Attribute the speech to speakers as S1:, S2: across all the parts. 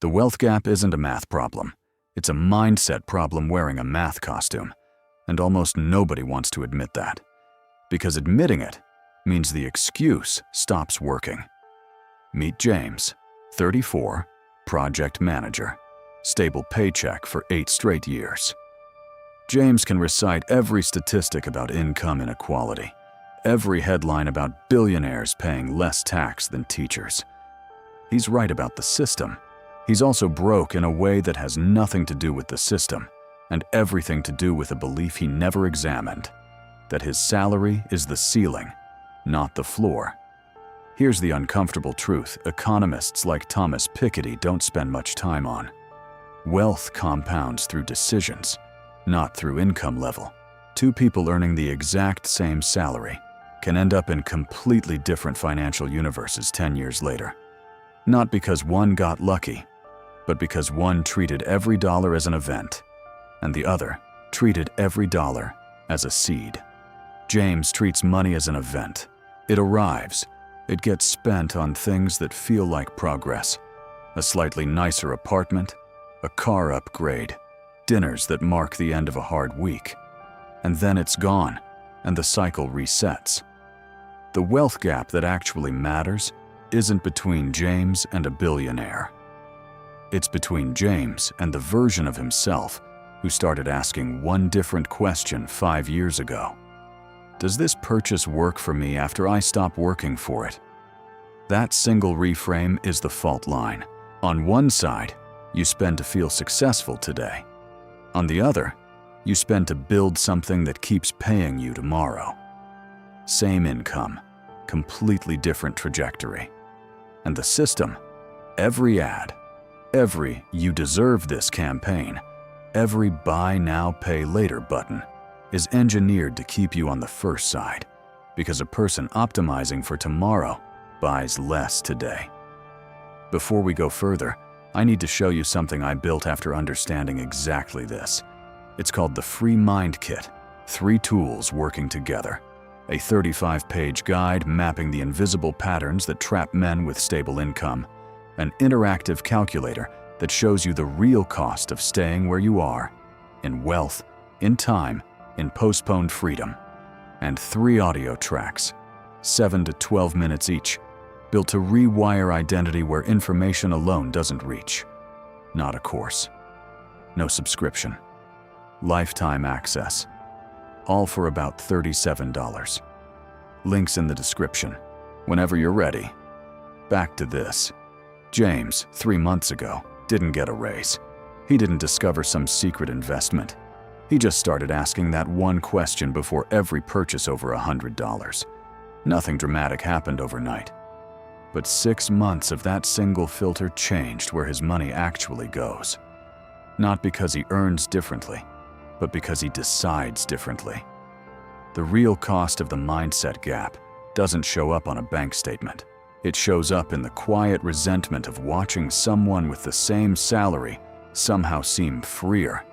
S1: The wealth gap isn't a math problem. It's a mindset problem wearing a math costume. And almost nobody wants to admit that. Because admitting it means the excuse stops working. Meet James, 34, project manager, stable paycheck for 8 straight years. James can recite every statistic about income inequality, every headline about billionaires paying less tax than teachers. He's right about the system. He's also broke in a way that has nothing to do with the system and everything to do with a belief he never examined, that his salary is the ceiling, not the floor. Here's the uncomfortable truth economists like Thomas Piketty don't spend much time on. Wealth compounds through decisions, not through income level. 2 people earning the exact same salary can end up in completely different financial universes 10 years later. Not because one got lucky, but because one treated every dollar as an event, and the other treated every dollar as a seed. James treats money as an event. It arrives. It gets spent on things that feel like progress. A slightly nicer apartment, a car upgrade, dinners that mark the end of a hard week. And then it's gone, and the cycle resets. The wealth gap that actually matters isn't between James and a billionaire. It's between James and the version of himself who started asking one different question 5 years ago. Does this purchase work for me after I stop working for it? That single reframe is the fault line. On one side, you spend to feel successful today. On the other, you spend to build something that keeps paying you tomorrow. Same income, completely different trajectory. And the system, every ad, every "you deserve this" campaign, every "buy now, pay later" button is engineered to keep you on the first side, because a person optimizing for tomorrow buys less today. Before we go further, I need to show you something I built after understanding exactly this. It's called the Free Mind Kit, 3 tools working together. A 35-page guide mapping the invisible patterns that trap men with stable income, an interactive calculator that shows you the real cost of staying where you are, in wealth, in time, in postponed freedom, and 3 audio tracks, 7 to 12 minutes each, built to rewire identity where information alone doesn't reach. Not a course. No subscription. Lifetime access. All for about $37. Links in the description. Whenever you're ready. Back to this. James, 3 months ago, didn't get a raise. He didn't discover some secret investment. He just started asking that one question before every purchase over $100. Nothing dramatic happened overnight. But 6 months of that single filter changed where his money actually goes. Not because he earns differently, but because he decides differently. The real cost of the mindset gap doesn't show up on a bank statement. It shows up in the quiet resentment of watching someone with the same salary somehow seem freer,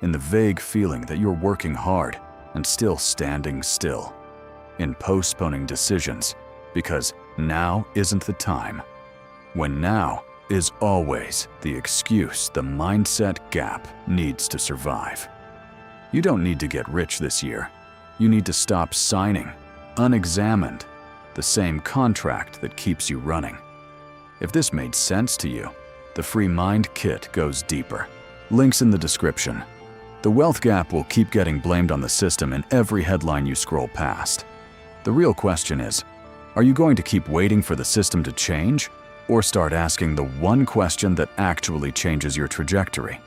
S1: in the vague feeling that you're working hard and still standing still, in postponing decisions because now isn't the time, when now is always the excuse the mindset gap needs to survive. You don't need to get rich this year. You need to stop signing, unexamined, the same contract that keeps you running. If this made sense to you, the Free Mind Kit goes deeper. Links in the description. The wealth gap will keep getting blamed on the system in every headline you scroll past. The real question is, are you going to keep waiting for the system to change, or start asking the one question that actually changes your trajectory?